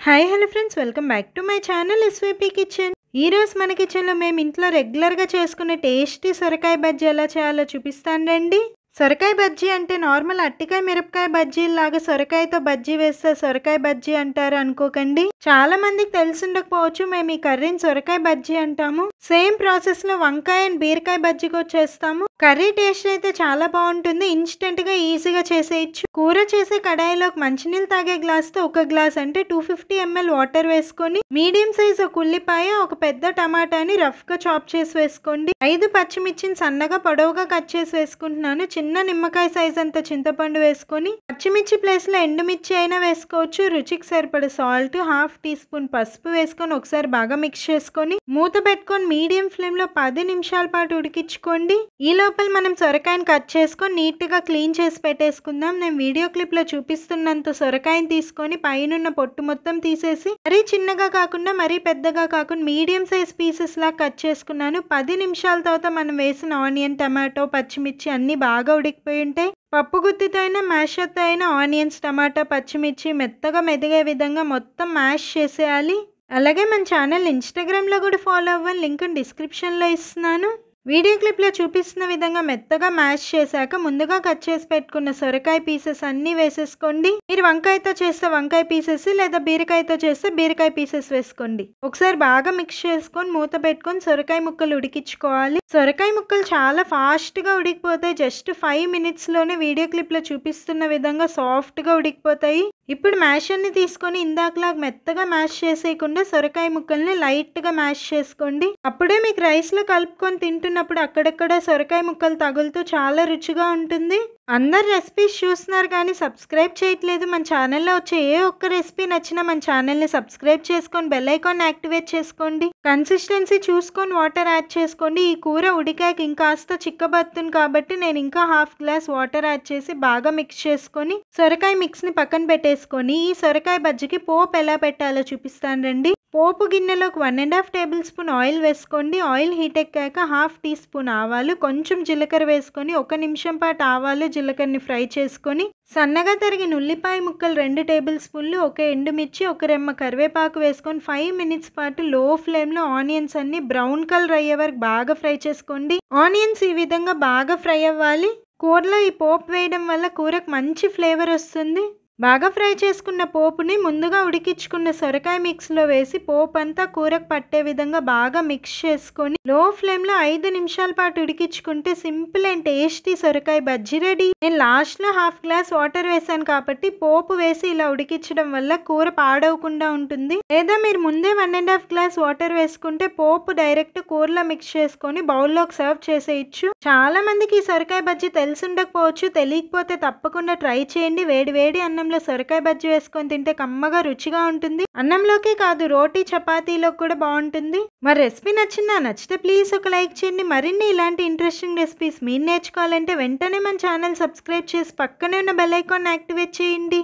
Hi hello friends, welcome back to my channel SYP kitchen. ఈ రోజు మన కిచెన్లో మేము ఇంట్లో రెగ్యులర్గా చేసుకునే టేస్టీ సొరకాయ బజ్జీ ఎలా చేయాలో చూపిస్తాను రండి. సొరకాయ బజ్జీ అంటే నార్మల్ అట్టికాయ మిరపకాయ బజ్జీలాగా సొరకాయతో బజ్జీ వేస్తే సొరకాయ బజ్జీ అంటారు అనుకోకండి. చాలా మందికి తెలిసిండకపోవచ్చు, మేము ఈ కర్రీని సొరకాయ బజ్జీ అంటాము. సేమ్ ప్రాసెస్ లో వంకాయ అండ్ బీరకాయ బజ్జీ కూడా చేస్తాము. కర్రీ టేస్ట్ అయితే చాలా బాగుంటుంది. ఇన్స్టెంట్ గా ఈజీగా చేసేయచ్చు. కూర చేసే కడాయిలోకి మంచినీళ్ళు తాగే గ్లాస్ తో ఒక గ్లాస్ అంటే 250 ml వాటర్ వేసుకొని మీడియం సైజ్ ఒక ఉల్లిపాయ, ఒక పెద్ద టమాటాని రఫ్ గా చాప్ చేసి వేసుకోండి. 5 పచ్చిమిర్చిని సన్నగా పొడవుగా కట్ చేసి వేసుకుంటున్నాను. చిన్న నిమ్మకాయ సైజ్ అంత చింతపండు వేసుకొని పచ్చిమిర్చి ప్లేస్ లో ఎండుమిర్చి అయినా వేసుకోవచ్చు. రుచికి సరిపడ సాల్ట్, 1/2 టీ స్పూన్ పసుపు వేసుకొని ఒకసారి బాగా మిక్స్ చేసుకొని మూత పెట్టుకొని మీడియం ఫ్లేమ్ లో 10 నిమిషాల పాటు ఉడికించుకోండి. ఈ లోపల మనం సొరకాయని కట్ చేసుకొని నీట్ గా క్లీన్ చేసి పెట్టేసుకుందాం. నేను వీడియో క్లిప్ లో చూపిస్తున్నంత సొరకాయని తీసుకొని పైన పొట్టు మొత్తం తీసేసి మరీ చిన్నగా కాకుండా మరీ పెద్దగా కాకుండా మీడియం సైజ్ పీసెస్ లా కట్ చేసుకున్నాను. 10 నిమిషాల తర్వాత మనం వేసిన ఆనియన్, టమాటో, పచ్చిమిర్చి అన్ని బాగా ఉడికిపోయి ఉంటాయి. పప్పు గుత్తితో అయినా మ్యాషర్తో అయినా ఆనియన్స్, టమాటా, పచ్చిమిర్చి మెత్తగా మెదిగే విధంగా మొత్తం మ్యాష్ చేసేయాలి. అలాగే మన ఛానల్ ఇన్స్టాగ్రామ్లో కూడా ఫాలో అవ్వాలి, లింక్ డిస్క్రిప్షన్లో ఇస్తున్నాను. వీడియో క్లిప్లో చూపిస్తున్న విధంగా మెత్తగా మ్యాష్ చేశాక ముందుగా కట్ చేసి పెట్టుకున్న సొరకాయ పీసెస్ అన్నీ వేసేసుకోండి. మీరు వంకాయతో చేస్తే వంకాయ పీసెస్ లేదా బీరకాయతో చేస్తే బీరకాయ పీసెస్ వేసుకోండి. ఒకసారి బాగా మిక్స్ చేసుకొని మూత పెట్టుకొని సొరకాయ ముక్కలు ఉడికించుకోవాలి. సొరకాయ ముక్కలు చాలా ఫాస్ట్గా ఉడికిపోతాయి. జస్ట్ 5 minutesలోనే వీడియో క్లిప్లో చూపిస్తున్న విధంగా సాఫ్ట్గా ఉడికిపోతాయి. ఇప్పుడు మ్యాషర్ని తీసుకొని ఇందాకలాగా మెత్తగా మ్యాష్ చేసేయకుండా సొరకాయ ముక్కల్ని లైట్గా మ్యాష్ చేసుకోండి. అప్పుడే మీకు రైస్లో కలుపుకొని తింటున్నప్పుడు అక్కడక్కడ సొరకాయ ముక్కలు తగులుతూ చాలా రుచిగా ఉంటుంది. అందరు రెసిపీస్ చూస్తున్నారు కానీ సబ్స్క్రైబ్ చేయట్లేదు. మన ఛానల్లో వచ్చే ఏ ఒక్క రెసిపీ నచ్చినా మన ఛానల్ని సబ్స్క్రైబ్ చేసుకొని బెల్ ఐకాన్ యాక్టివేట్ చేసుకోండి. కన్సిస్టెన్సీ చూసుకొని వాటర్ యాడ్ చేసుకోండి. ఈ కూర ఉడికాక ఇంకాస్త చిక్కబడుతుంది కాబట్టి నేను ఇంకా 1/2 glass వాటర్ యాడ్ చేసి బాగా మిక్స్ చేసుకొని సొరకాయ మిక్స్ని పక్కన పెట్టేసుకొని ఈ సొరకాయ బజ్జీకి పోపు ఎలా పెట్టాలో చూపిస్తాను రండి. పోపు గిన్నెలోకి 1.5 tablespoon ఆయిల్ వేసుకోండి. ఆయిల్ హీట్ ఎక్కాక 1/2 టీ స్పూన్ ఆవాలు, కొంచెం జీలకర్ర వేసుకొని 1 నిమిషం పాటు ఆవాలు జీలకర్రని ఫ్రై చేసుకొని సన్నగా తరిగిన ఉల్లిపాయ ముక్కలు 2 tablespoons, 1 ఎండుమిర్చి, 1 రెమ్మ కరివేపాకు వేసుకొని 5 minutes పాటు లో ఫ్లేమ్లో ఆనియన్స్ అన్ని బ్రౌన్ కలర్ అయ్యే వరకు బాగా ఫ్రై చేసుకోండి. ఆనియన్స్ ఈ విధంగా బాగా ఫ్రై అవ్వాలి. కూరలో ఈ పోపు వేయడం వల్ల కూరకు మంచి ఫ్లేవర్ వస్తుంది. బాగా ఫ్రై చేసుకున్న పోపుని ముందుగా ఉడికించుకున్న సొరకాయ మిక్స్లో వేసి పోపు అంతా కూరకు పట్టే విధంగా బాగా మిక్స్ చేసుకొని లో ఫ్లేమ్లో 5 నిమిషాల పాటు ఉడికించుకుంటే సింపుల్ అండ్ టేస్టీ సొరకాయ బజ్జీ రెడీ. నేను లాస్ట్లో 1/2 glass వాటర్ వేసాను కాబట్టి పోపు వేసి ఇలా ఉడికించడం వల్ల కూర పాడవకుండా ఉంటుంది. లేదా మీరు ముందే 1.5 glass వాటర్ వేసుకుంటే పోపు డైరెక్ట్ కూరలో మిక్స్ చేసుకొని బౌల్లోకి సర్వ్ చేసేయచ్చు. చాలా మందికి ఈ సొరకాయ బజ్జీ తెలిసిండకపోవచ్చు, తెలియకపోతే తప్పకుండా ట్రై చేయండి. వేడి వేడి అన్నంలో సొరకాయ బజ్జీ వేసుకొని తింటే కమ్మగా రుచిగా ఉంటుంది. అన్నంలోకే కాదు రోటీ, చపాతీలో కూడా బాగుంటుంది. మరి రెసిపీ నచ్చితే ప్లీజ్ ఒక లైక్ చేయండి. మరిన్ని ఇలాంటి ఇంట్రెస్టింగ్ రెసిపీస్ మీరు నేర్చుకోవాలంటే వెంటనే మన ఛానల్ సబ్స్క్రైబ్ చేసి పక్కనే ఉన్న బెల్ ఐకాన్ యాక్టివేట్ చేయండి.